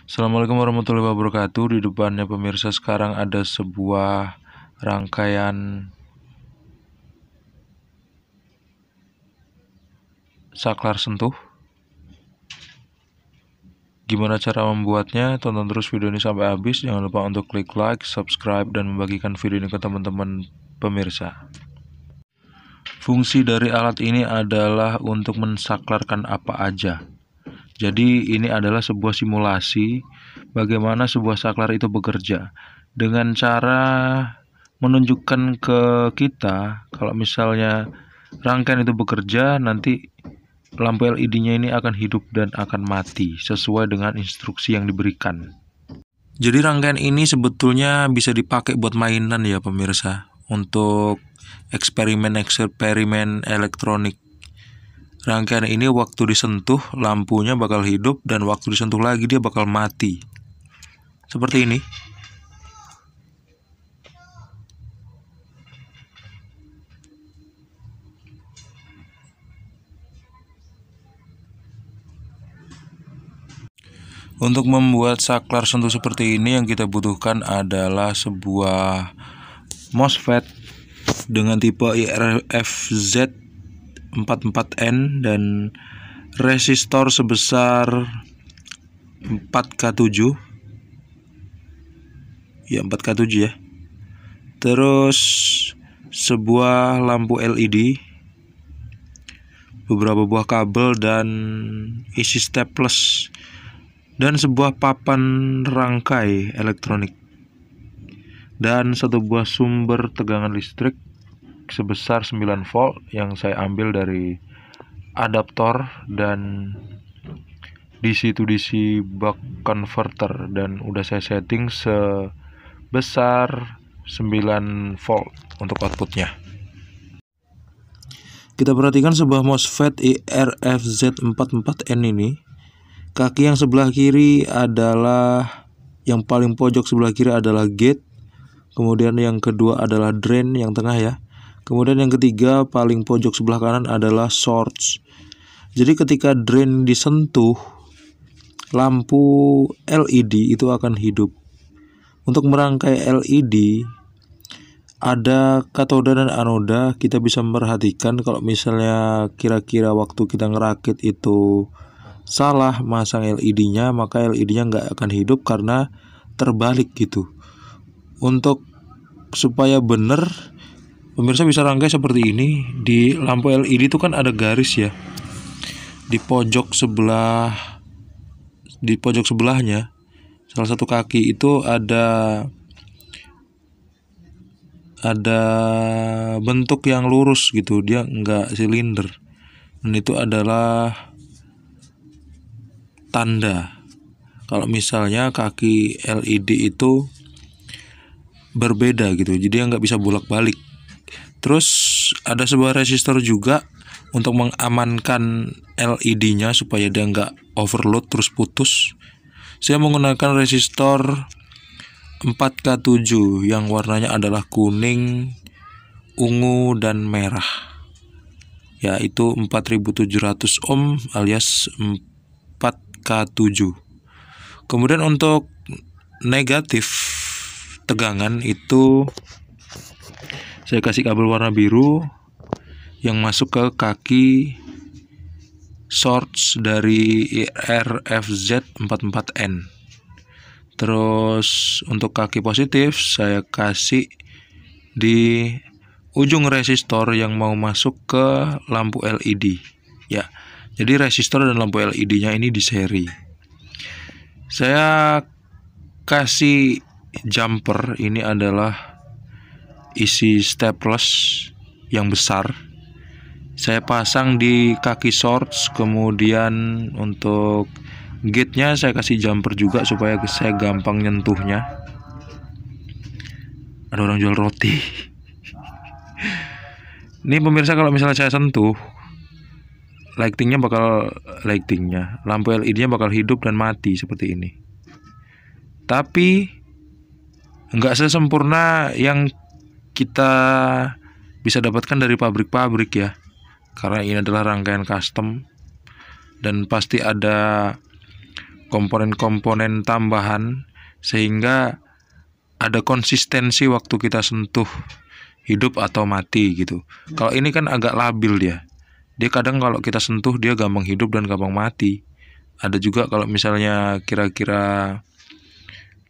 Assalamualaikum warahmatullahi wabarakatuh. Di depannya pemirsa sekarang ada sebuah rangkaian saklar sentuh. Gimana cara membuatnya? Tonton terus video ini sampai habis. Jangan lupa untuk klik like, subscribe, dan membagikan video ini ke teman-teman pemirsa. Fungsi dari alat ini adalah untuk mensaklarkan apa aja. Jadi ini adalah sebuah simulasi bagaimana sebuah saklar itu bekerja dengan cara menunjukkan ke kita kalau misalnya rangkaian itu bekerja, nanti lampu LED-nya ini akan hidup dan akan mati sesuai dengan instruksi yang diberikan. Jadi rangkaian ini sebetulnya bisa dipakai buat mainan ya pemirsa, untuk eksperimen elektronik. Rangkaian ini waktu disentuh lampunya bakal hidup dan waktu disentuh lagi dia bakal mati. Seperti ini. Untuk membuat saklar sentuh seperti ini yang kita butuhkan adalah sebuah MOSFET dengan tipe IRFZ 44N dan resistor sebesar 4K7 ya, 4K7 ya. Terus sebuah lampu LED, beberapa buah kabel dan isi staples, dan sebuah papan rangkai elektronik, dan satu buah sumber tegangan listrik sebesar 9 volt yang saya ambil dari adaptor dan DC to DC buck converter, dan udah saya setting sebesar 9 volt untuk outputnya. Kita perhatikan sebuah MOSFET IRFZ44N ini. Kaki yang sebelah kiri adalah, yang paling pojok sebelah kiri adalah gate, kemudian yang kedua adalah drain yang tengah ya. Kemudian yang ketiga paling pojok sebelah kanan adalah source. Jadi ketika drain disentuh, lampu LED itu akan hidup. Untuk merangkai LED ada katoda dan anoda. Kita bisa memperhatikan kalau misalnya kira-kira waktu kita ngerakit itu salah masang LED-nya, maka LED-nya nggak akan hidup karena terbalik gitu. Untuk supaya benar, pemirsa bisa rangkai seperti ini. Di lampu LED itu kan ada garis ya. Di pojok sebelahnya, salah satu kaki itu ada bentuk yang lurus gitu, dia enggak silinder. Dan itu adalah tanda kalau misalnya kaki LED itu berbeda gitu, jadi dia nggak bisa bolak-balik. Terus ada sebuah resistor juga untuk mengamankan LED-nya supaya dia nggak overload terus putus. Saya menggunakan resistor 4K7 yang warnanya adalah kuning, ungu, dan merah, yaitu 4700 ohm alias 4K7. Kemudian untuk negatif tegangan itu saya kasih kabel warna biru yang masuk ke kaki source dari RFZ44N. Terus untuk kaki positif saya kasih di ujung resistor yang mau masuk ke lampu LED ya. Jadi resistor dan lampu LED-nya ini di seri. Saya kasih jumper, ini adalah isi staples yang besar. Saya pasang di kaki source, kemudian untuk gate-nya saya kasih jumper juga supaya saya gampang nyentuhnya. Ada orang jual roti. Ini pemirsa, kalau misalnya saya sentuh, lampu LED-nya bakal hidup dan mati seperti ini. Tapi nggak sesempurna yang kita bisa dapatkan dari pabrik-pabrik ya, karena ini adalah rangkaian custom dan pasti ada komponen-komponen tambahan sehingga ada konsistensi waktu kita sentuh hidup atau mati gitu. Kalau ini kan agak labil dia. Dia kadang kalau kita sentuh dia gampang hidup dan gampang mati. Ada juga kalau misalnya kira-kira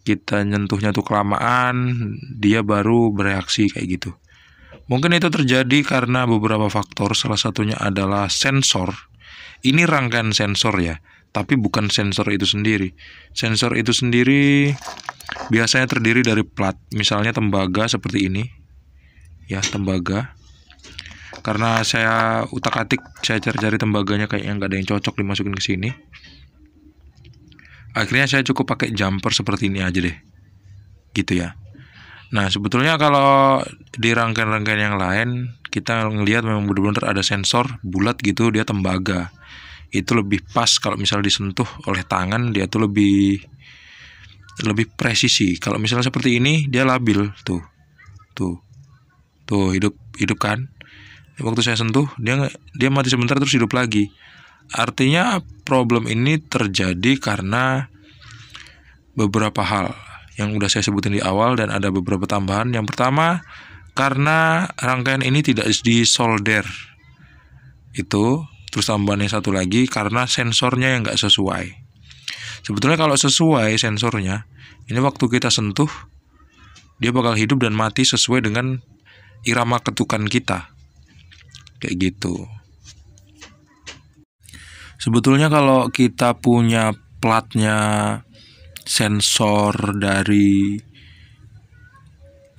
kita nyentuhnya tuh kelamaan, dia baru bereaksi kayak gitu. Mungkin itu terjadi karena beberapa faktor, salah satunya adalah sensor. Ini rangkaian sensor ya, tapi bukan sensor itu sendiri. Sensor itu sendiri biasanya terdiri dari plat, misalnya tembaga seperti ini. Ya, tembaga. Karena saya utak-atik, saya cari-cari tembaganya kayaknya nggak ada yang cocok dimasukin ke sini. Akhirnya saya cukup pakai jumper seperti ini aja deh. Gitu ya. Nah, sebetulnya kalau di rangkaian-rangkaian yang lain, kita ngelihat memang benar-benar ada sensor bulat gitu, dia tembaga. Itu lebih pas kalau misalnya disentuh oleh tangan, dia tuh lebih presisi. Kalau misalnya seperti ini, dia labil tuh. Tuh, hidup kan. Waktu saya sentuh, dia mati sebentar terus hidup lagi. Artinya problem ini terjadi karena beberapa hal yang udah saya sebutin di awal dan ada beberapa tambahan. Yang pertama, karena rangkaian ini tidak disolder. Itu, terus tambahannya satu lagi karena sensornya yang nggak sesuai. Sebetulnya kalau sesuai sensornya, ini waktu kita sentuh, dia bakal hidup dan mati sesuai dengan irama ketukan kita. Kayak gitu. Sebetulnya kalau kita punya platnya sensor dari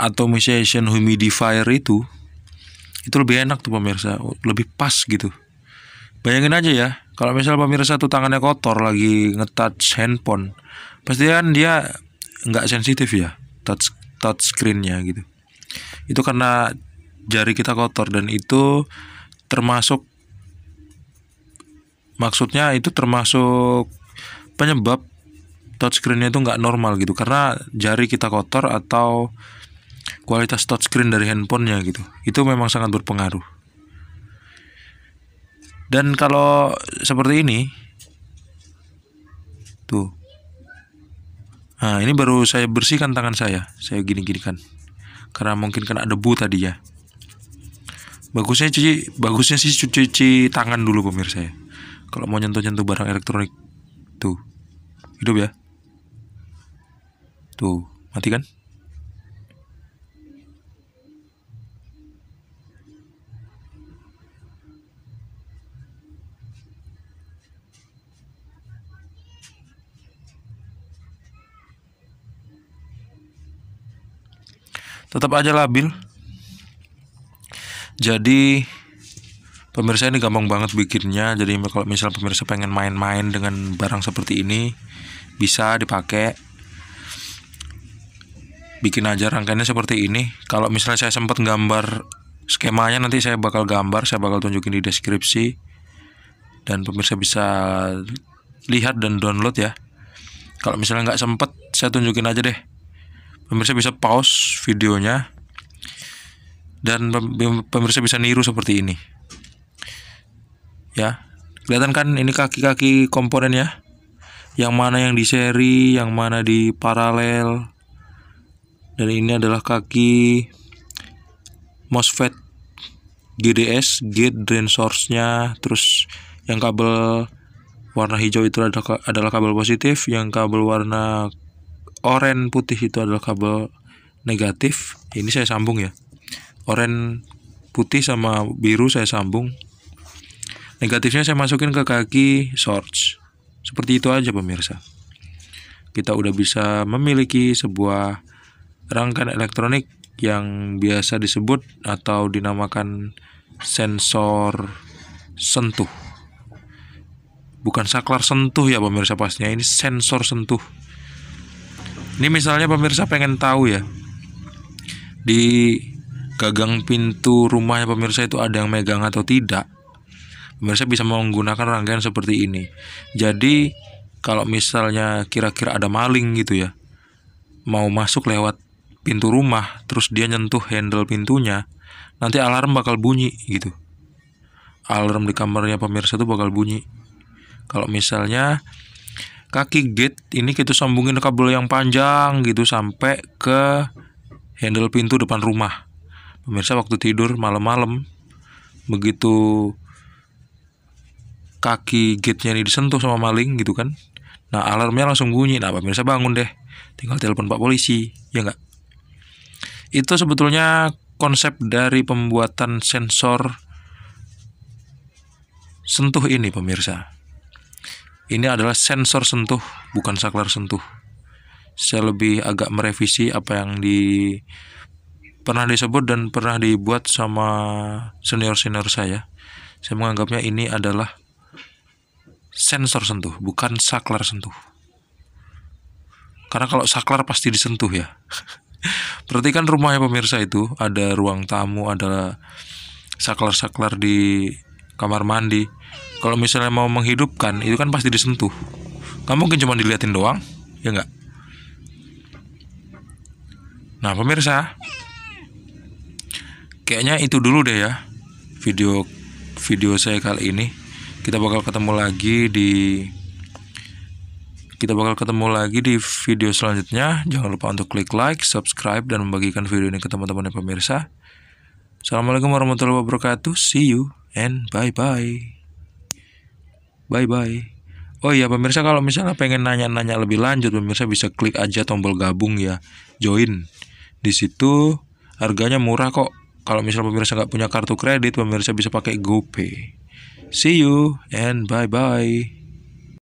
atomization humidifier itu lebih enak tuh pemirsa, lebih pas gitu. Bayangin aja ya, kalau misalnya pemirsa tuh tangannya kotor lagi nge-touch handphone, pasti kan dia nggak sensitif ya touch screen-nya gitu. Itu karena jari kita kotor dan itu termasuk, maksudnya itu termasuk penyebab touchscreen-nya itu nggak normal gitu, karena jari kita kotor atau kualitas touchscreen dari handphonenya gitu. Itu memang sangat berpengaruh. Dan kalau seperti ini, tuh, nah ini baru saya bersihkan tangan saya gini-gini kan, karena mungkin kan ada debu tadi ya. Bagusnya sih cuci tangan dulu pemirsa ya. Kalau mau nyentuh barang elektronik. Tuh, hidup ya. Tuh, mati kan? Tetap aja labil. Jadi pemirsa ini gampang banget bikinnya. Jadi kalau misal pemirsa pengen main-main dengan barang seperti ini, bisa dipakai. Bikin aja rangkaiannya seperti ini. Kalau misalnya saya sempat gambar skemanya, nanti saya bakal tunjukin di deskripsi. Dan pemirsa bisa lihat dan download ya. Kalau misalnya nggak sempat, saya tunjukin aja deh. Pemirsa bisa pause videonya dan pemirsa bisa niru seperti ini. Ya, kelihatan kan ini kaki-kaki komponennya? Yang mana yang di seri, yang mana di paralel. Dan ini adalah kaki MOSFET GDS, gate drain source-nya. Terus yang kabel warna hijau itu adalah kabel positif, yang kabel warna oranye putih itu adalah kabel negatif. Ini saya sambung ya. Oranye putih sama biru saya sambung. Negatifnya saya masukin ke kaki source. Seperti itu aja pemirsa. Kita udah bisa memiliki sebuah rangkaian elektronik yang biasa disebut atau dinamakan sensor sentuh. Bukan saklar sentuh ya pemirsa pastinya, ini sensor sentuh. Ini misalnya pemirsa pengen tahu ya, di gagang pintu rumahnya pemirsa itu ada yang megang atau tidak, pemirsa bisa menggunakan rangkaian seperti ini. Jadi kalau misalnya kira-kira ada maling gitu ya, mau masuk lewat pintu rumah, terus dia nyentuh handle pintunya, nanti alarm bakal bunyi gitu. Alarm di kamarnya pemirsa itu bakal bunyi. Kalau misalnya kaki gate ini kita sambungin kabel yang panjang gitu sampai ke handle pintu depan rumah. Pemirsa, waktu tidur malam-malam, begitu kaki gate-nya ini disentuh sama maling gitu kan, nah alarmnya langsung bunyi. Nah pemirsa bangun deh, tinggal telepon Pak Polisi, ya nggak? Itu sebetulnya konsep dari pembuatan sensor sentuh ini pemirsa. Ini adalah sensor sentuh, bukan saklar sentuh. Saya lebih agak merevisi apa yang pernah disebut dan pernah dibuat sama senior-senior saya. Saya menganggapnya ini adalah sensor sentuh, bukan saklar sentuh. Karena kalau saklar pasti disentuh ya. Perhatikan rumahnya pemirsa, itu ada ruang tamu, ada saklar-saklar di kamar mandi. Kalau misalnya mau menghidupkan, itu kan pasti disentuh. Nggak mungkin cuma diliatin doang, ya nggak? Nah pemirsa, kayaknya itu dulu deh ya video saya kali ini. Kita bakal ketemu lagi di video selanjutnya. Jangan lupa untuk klik like, subscribe, dan membagikan video ini ke teman-teman pemirsa. Assalamualaikum warahmatullahi wabarakatuh. See you and bye-bye. Bye-bye. Oh iya pemirsa, kalau misalnya pengen nanya-nanya lebih lanjut, pemirsa bisa klik aja tombol gabung ya, join. Di situ harganya murah kok. Kalau misalnya pemirsa nggak punya kartu kredit, pemirsa bisa pakai GoPay. See you and bye-bye.